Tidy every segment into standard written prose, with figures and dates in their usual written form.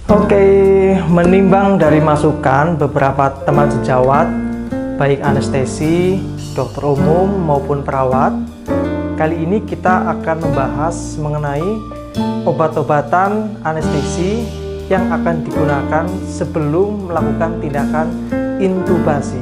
Oke, menimbang dari masukan beberapa teman sejawat, baik anestesi, dokter umum maupun perawat, kali ini kita akan membahas mengenai obat-obatan anestesi yang akan digunakan sebelum melakukan tindakan intubasi.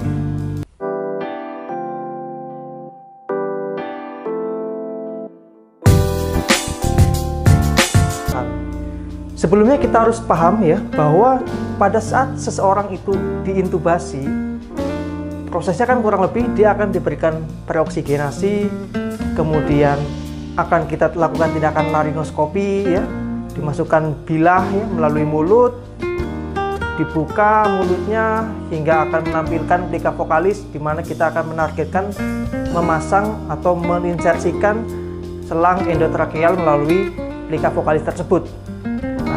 Sebelumnya kita harus paham ya bahwa pada saat seseorang itu diintubasi, prosesnya kan kurang lebih dia akan diberikan preoksigenasi, kemudian akan kita lakukan tindakan laringoskopi ya, dimasukkan bilah ya melalui mulut, dibuka mulutnya hingga akan menampilkan plika vokalis, di mana kita akan menargetkan memasang atau meninsersikan selang endotrakeal melalui plika vokalis tersebut.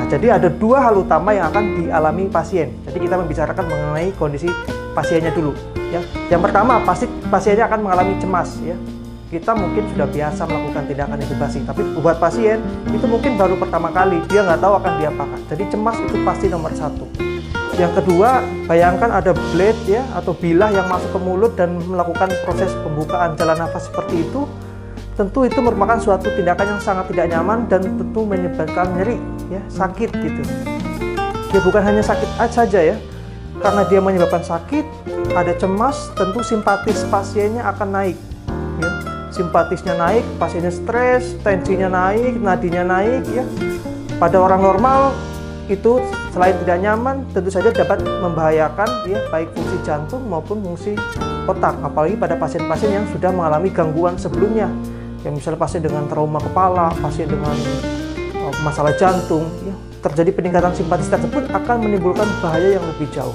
Jadi ada dua hal utama yang akan dialami pasien. Jadi kita membicarakan mengenai kondisi pasiennya dulu. Ya. Yang pertama, pasti pasiennya akan mengalami cemas. Ya. Kita mungkin sudah biasa melakukan tindakan intubasi, tapi buat pasien itu mungkin baru pertama kali, dia nggak tahu akan diapakan. Jadi cemas itu pasti nomor satu. Yang kedua, bayangkan ada blade ya atau bilah yang masuk ke mulut dan melakukan proses pembukaan jalan nafas seperti itu. Tentu itu merupakan suatu tindakan yang sangat tidak nyaman dan tentu menyebabkan nyeri, ya, sakit gitu. Dia bukan hanya sakit saja ya, karena dia menyebabkan sakit, ada cemas, tentu simpatis pasiennya akan naik. Ya. Simpatisnya naik, pasiennya stres, tensinya naik, nadinya naik. Ya. Pada orang normal itu selain tidak nyaman, tentu saja dapat membahayakan ya baik fungsi jantung maupun fungsi otak. Apalagi pada pasien-pasien yang sudah mengalami gangguan sebelumnya. Ya, misalnya pasien dengan trauma kepala, pasien dengan masalah jantung, ya, terjadi peningkatan simpatis tersebut akan menimbulkan bahaya yang lebih jauh.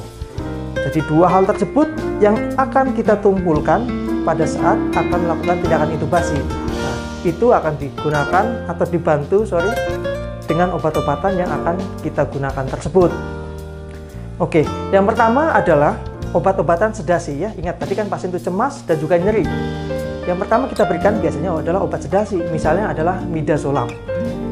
Jadi dua hal tersebut yang akan kita tumpulkan pada saat akan melakukan tindakan intubasi. Nah, itu akan digunakan atau dibantu dengan obat-obatan yang akan kita gunakan tersebut. Oke, yang pertama adalah obat-obatan sedasi ya. Ingat tadi kan pasien itu cemas dan juga nyeri. Yang pertama kita berikan biasanya adalah obat sedasi, misalnya adalah midazolam.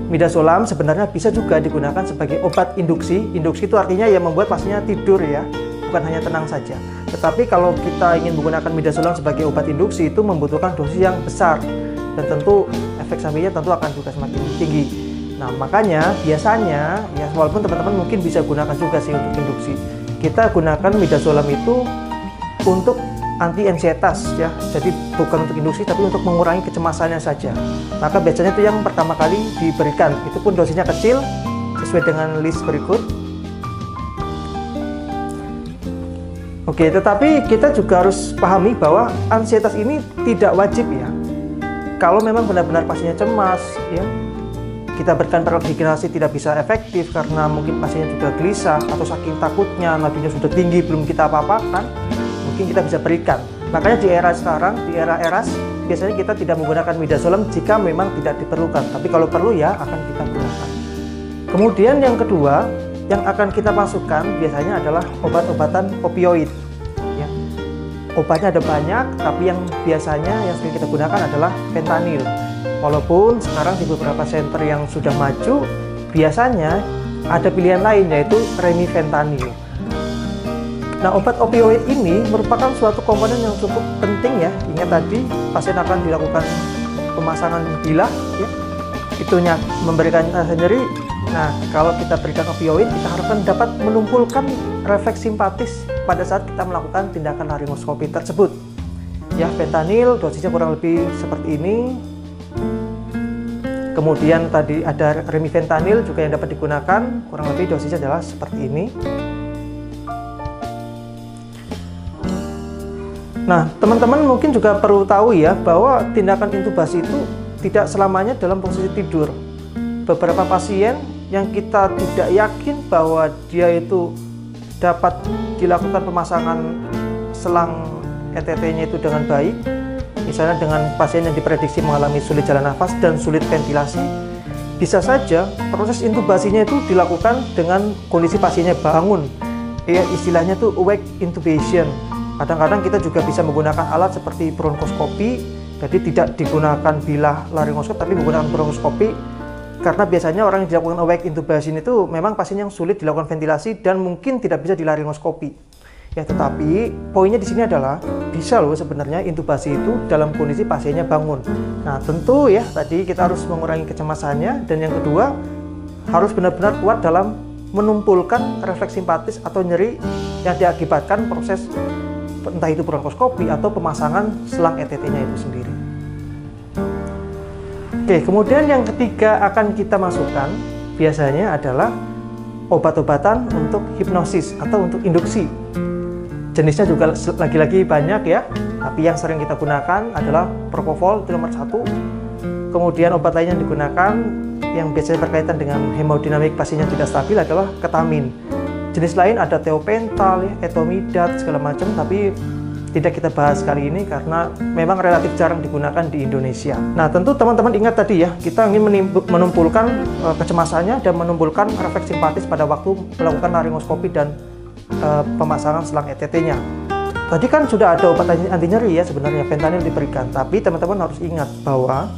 Midazolam sebenarnya bisa juga digunakan sebagai obat induksi. Induksi itu artinya yang membuat pasiennya tidur ya, bukan hanya tenang saja. Tetapi kalau kita ingin menggunakan midazolam sebagai obat induksi itu membutuhkan dosis yang besar dan tentu efek sampingnya tentu akan juga semakin tinggi. Nah makanya biasanya ya walaupun teman-teman mungkin bisa gunakan juga sih untuk induksi, kita gunakan midazolam itu untuk anti ansietas ya, jadi bukan untuk induksi tapi untuk mengurangi kecemasannya saja. Maka biasanya itu yang pertama kali diberikan, itu pun dosisnya kecil sesuai dengan list berikut. Oke, tetapi kita juga harus pahami bahwa ansietas ini tidak wajib ya. Kalau memang benar-benar pasiennya cemas ya, kita berikan preoksigenasi tidak bisa efektif karena mungkin pasiennya juga gelisah atau saking takutnya nadinya sudah tinggi belum kita apa-apakan, mungkin kita bisa berikan. Makanya di era sekarang, di era ERAS, biasanya kita tidak menggunakan midazolam jika memang tidak diperlukan. Tapi kalau perlu ya akan kita gunakan. Kemudian yang kedua, yang akan kita masukkan biasanya adalah obat-obatan opioid. Ya. Obatnya ada banyak, tapi yang biasanya yang sering kita gunakan adalah fentanyl. Walaupun sekarang di beberapa center yang sudah maju, biasanya ada pilihan lain yaitu remifentanil. Nah, obat opioid ini merupakan suatu komponen yang cukup penting ya. Ingat tadi, pasien akan dilakukan pemasangan bilah, ya. Itunya memberikan rasa nyeri. Nah, kalau kita berikan opioid, kita harapkan dapat menumpulkan refleks simpatis pada saat kita melakukan tindakan laringoskopi tersebut. Ya, fentanyl dosisnya kurang lebih seperti ini. Kemudian tadi ada remifentanil juga yang dapat digunakan, kurang lebih dosisnya adalah seperti ini. Nah, teman-teman mungkin juga perlu tahu ya bahwa tindakan intubasi itu tidak selamanya dalam posisi tidur. Beberapa pasien yang kita tidak yakin bahwa dia itu dapat dilakukan pemasangan selang ETT-nya itu dengan baik, misalnya dengan pasien yang diprediksi mengalami sulit jalan nafas dan sulit ventilasi, bisa saja proses intubasinya itu dilakukan dengan kondisi pasiennya bangun, ya istilahnya tuh awake intubation. Kadang-kadang kita juga bisa menggunakan alat seperti bronkoskopi, jadi tidak digunakan bilah laringoskop tapi menggunakan bronkoskopi Karena biasanya orang yang dilakukan awake intubation itu memang pasien yang sulit dilakukan ventilasi dan mungkin tidak bisa dilaringoskopi. Ya, tetapi poinnya di sini adalah bisa loh sebenarnya intubasi itu dalam kondisi pasiennya bangun. Nah, tentu ya tadi kita harus mengurangi kecemasannya, dan yang kedua harus benar-benar kuat dalam menumpulkan refleks simpatis atau nyeri yang diakibatkan proses entah itu bronkoskopi atau pemasangan selang ETT-nya itu sendiri. Oke, kemudian yang ketiga akan kita masukkan biasanya adalah obat-obatan untuk hipnosis atau untuk induksi. Jenisnya juga lagi-lagi banyak ya, tapi yang sering kita gunakan adalah propofol itu nomor 1. Kemudian obat lain yang digunakan yang biasanya berkaitan dengan hemodinamik pasien yang tidak stabil adalah ketamin. Jenis lain ada teopental, etomidat, segala macam, tapi tidak kita bahas kali ini karena memang relatif jarang digunakan di Indonesia. Nah, tentu teman-teman ingat tadi ya, kita ingin menumpulkan kecemasannya dan menumpulkan refleks simpatis pada waktu melakukan laringoskopi dan pemasangan selang ETT-nya. Tadi kan sudah ada obat anti nyeri ya sebenarnya, fentanyl diberikan, tapi teman-teman harus ingat bahwa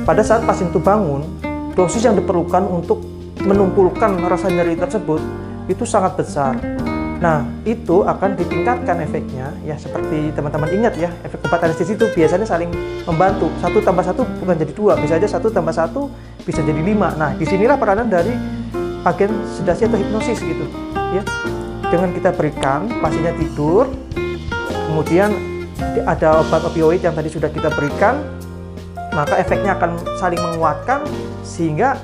pada saat pasien itu bangun, dosis yang diperlukan untuk menumpulkan rasa nyeri tersebut itu sangat besar. Nah, itu akan ditingkatkan efeknya ya, seperti teman-teman ingat ya, efek obat anestesi itu biasanya saling membantu. 1 tambah 1 bukan jadi 2, bisa aja 1 tambah 1 bisa jadi 5. Nah, disinilah peranan dari agen sedasi atau hipnosis gitu ya. Dengan kita berikan, pasiennya tidur, kemudian ada obat opioid yang tadi sudah kita berikan, maka efeknya akan saling menguatkan sehingga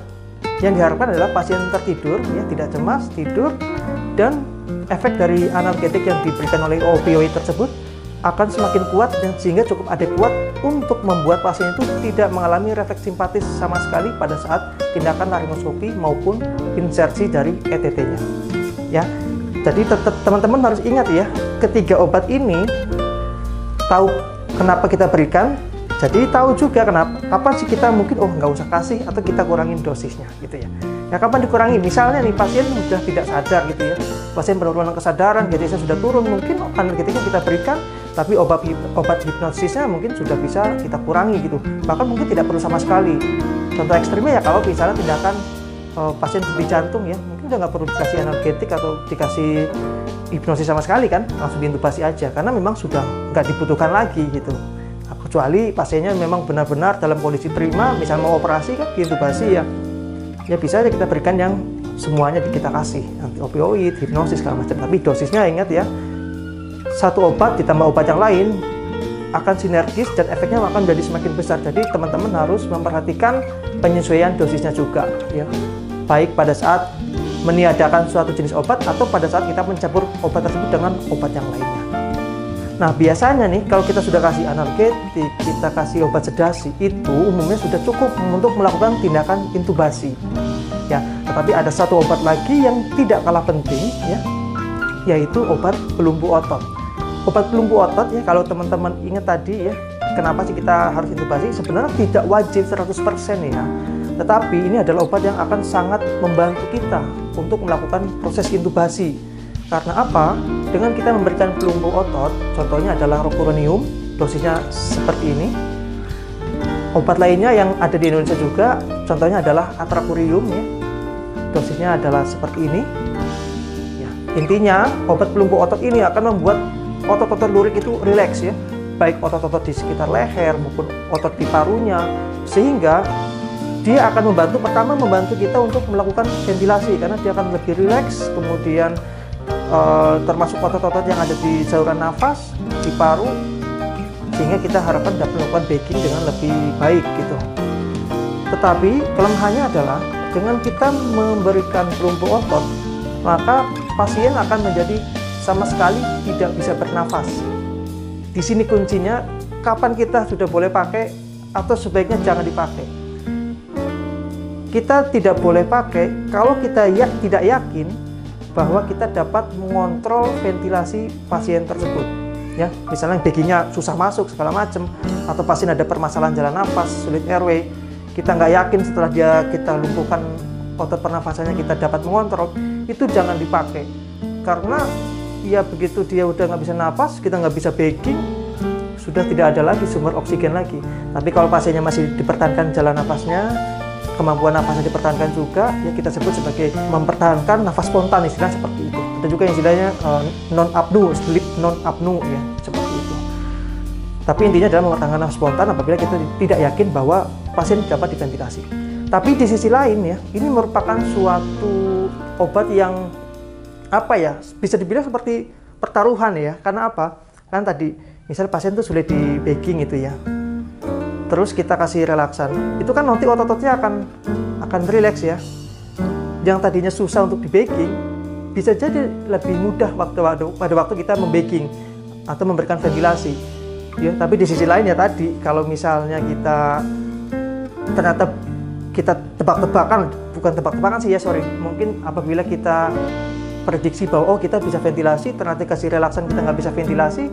yang diharapkan adalah pasien tertidur ya, tidak cemas, tidur, dan efek dari analgetik yang diberikan oleh opioid tersebut akan semakin kuat dan sehingga cukup adekuat untuk membuat pasien itu tidak mengalami refleks simpatis sama sekali pada saat tindakan laringoskopi maupun insersi dari ETT-nya. Ya, jadi tetap teman-teman harus ingat ya, ketiga obat ini tahu kenapa kita berikan. Jadi tahu juga kapan sih kita mungkin nggak usah kasih atau kita kurangin dosisnya gitu ya. Ya kapan dikurangi? Misalnya nih pasien sudah tidak sadar gitu ya, pasien penurunan kesadaran, GTS sudah turun, mungkin analgetiknya kita berikan, tapi obat hipnosisnya mungkin sudah bisa kita kurangi gitu. Bahkan mungkin tidak perlu sama sekali. Contoh ekstrimnya ya kalau misalnya tindakan pasien henti jantung ya, mungkin udah nggak perlu dikasih analgetik atau dikasih hipnosis sama sekali kan, langsung diintubasi aja karena memang sudah nggak dibutuhkan lagi gitu. Kecuali pasiennya memang benar-benar dalam kondisi prima, misalnya mau operasi kan diintubasi ya bisa aja kita berikan yang semuanya kita kasih, anti opioid, hipnosis segala macam. Tapi dosisnya ingat ya, satu obat ditambah obat yang lain akan sinergis dan efeknya akan menjadi semakin besar. Jadi teman-teman harus memperhatikan penyesuaian dosisnya juga ya, baik pada saat meniadakan suatu jenis obat atau pada saat kita mencampur obat tersebut dengan obat yang lainnya. Nah, biasanya nih kalau kita sudah kasih analgetik, kita kasih obat sedasi, itu umumnya sudah cukup untuk melakukan tindakan intubasi. Ya, tetapi ada satu obat lagi yang tidak kalah penting ya, yaitu obat pelumpuh otot. Obat pelumpuh otot ya, kalau teman-teman ingat tadi ya, kenapa sih kita harus intubasi? Sebenarnya tidak wajib 100% ya. Tetapi ini adalah obat yang akan sangat membantu kita untuk melakukan proses intubasi. Karena apa? Dengan kita memberikan pelumpuh otot, contohnya adalah rocuronium, dosisnya seperti ini. Obat lainnya yang ada di Indonesia juga, contohnya adalah atracurium ya, dosisnya adalah seperti ini. Ya, intinya obat pelumpuh otot ini akan membuat otot-otot lurik itu rileks ya, baik otot-otot di sekitar leher maupun otot di parunya, sehingga dia akan membantu kita untuk melakukan ventilasi karena dia akan lebih rileks, kemudian termasuk otot-otot yang ada di saluran nafas, di paru, sehingga kita harapkan dapat melakukan bagging dengan lebih baik gitu. Tetapi kelemahannya adalah dengan kita memberikan pelumpuh otot, maka pasien akan menjadi sama sekali tidak bisa bernafas. Di sini kuncinya, kapan kita sudah boleh pakai atau sebaiknya jangan dipakai. Kita tidak boleh pakai kalau kita tidak yakin bahwa kita dapat mengontrol ventilasi pasien tersebut ya, misalnya baggingnya susah masuk segala macam, atau pasien ada permasalahan jalan nafas, sulit airway, kita nggak yakin setelah kita lumpuhkan otot pernafasannya kita dapat mengontrol, itu jangan dipakai karena ya begitu dia udah nggak bisa nafas, kita nggak bisa bagging, sudah tidak ada lagi sumber oksigen lagi. Tapi kalau pasiennya masih dipertahankan jalan nafasnya, kemampuan nafasnya dipertahankan juga, ya kita sebut sebagai mempertahankan nafas spontan, istilah seperti itu. Ada juga yang istilahnya non apnu, sleep non apnu, ya seperti itu. Tapi intinya adalah mempertahankan nafas spontan apabila kita tidak yakin bahwa pasien dapat diventilasi. Tapi di sisi lain ya, ini merupakan suatu obat yang apa ya, bisa dibilang seperti pertaruhan ya. Karena apa? Kan tadi misal pasien tuh sulit di bagging itu ya, terus kita kasih relaksan, itu kan nanti otot-ototnya akan rileks ya. Yang tadinya susah untuk di bagging bisa jadi lebih mudah pada waktu kita membagging atau memberikan ventilasi ya. Tapi di sisi lain ya tadi, kalau misalnya kita ternyata kita tebak-tebakan, bukan tebak-tebakan sih ya, sorry, mungkin apabila kita prediksi bahwa oh kita bisa ventilasi, ternyata kasih relaksan kita nggak bisa ventilasi,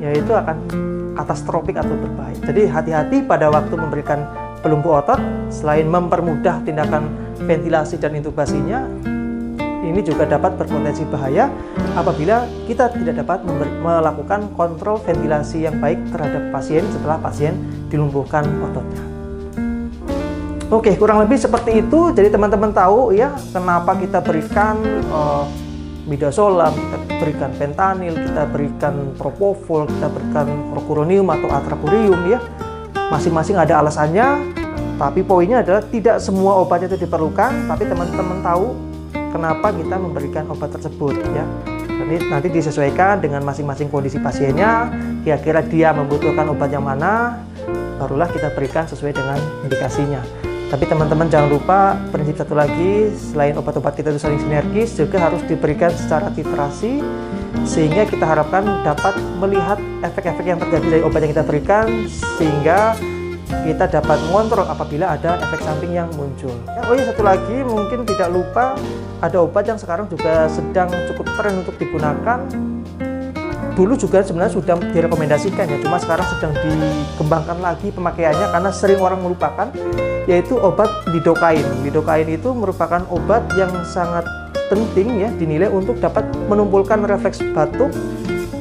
ya itu akan katastrofik atau berbahaya. Jadi hati-hati pada waktu memberikan pelumpuh otot. Selain mempermudah tindakan ventilasi dan intubasinya, ini juga dapat berpotensi bahaya apabila kita tidak dapat melakukan kontrol ventilasi yang baik terhadap pasien setelah pasien dilumpuhkan ototnya. Oke, kurang lebih seperti itu. Jadi teman-teman tahu ya kenapa kita berikan midazolam, kita berikan fentanyl, kita berikan propofol, kita berikan procuronium atau atracurium ya. Masing-masing ada alasannya, tapi poinnya adalah tidak semua obatnya itu diperlukan, tapi teman-teman tahu kenapa kita memberikan obat tersebut ya. Nanti disesuaikan dengan masing-masing kondisi pasiennya, kira-kira dia membutuhkan obat yang mana, barulah kita berikan sesuai dengan indikasinya. Tapi teman-teman jangan lupa prinsip satu lagi, selain obat-obat kita itu saling sinergis, juga harus diberikan secara titrasi, sehingga kita harapkan dapat melihat efek-efek yang terjadi dari obat yang kita berikan, sehingga kita dapat mengontrol apabila ada efek samping yang muncul. Oh iya, satu lagi mungkin tidak lupa, ada obat yang sekarang juga sedang cukup tren untuk digunakan. Dulu juga sebenarnya sudah direkomendasikan ya, cuma sekarang sedang dikembangkan lagi pemakaiannya karena sering orang melupakan, yaitu obat lidocaine. Lidocaine itu merupakan obat yang sangat penting ya, dinilai untuk dapat menumbuhkan refleks batuk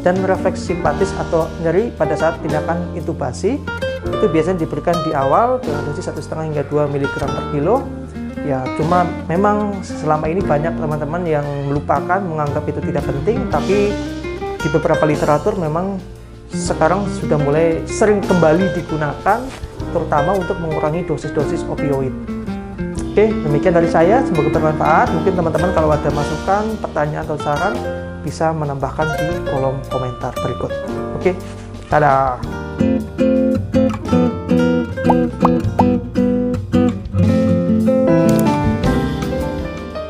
dan refleks simpatis atau nyeri pada saat tindakan intubasi. Itu biasanya diberikan di awal dengan dosis 1,5 hingga 2 mg per kilo. Ya, cuma memang selama ini banyak teman-teman yang melupakan, menganggap itu tidak penting, tapi di beberapa literatur memang sekarang sudah mulai sering kembali digunakan, terutama untuk mengurangi dosis-dosis opioid. Oke, demikian dari saya, semoga bermanfaat. Mungkin teman-teman kalau ada masukan, pertanyaan atau saran bisa menambahkan di kolom komentar berikut. Oke, dadah.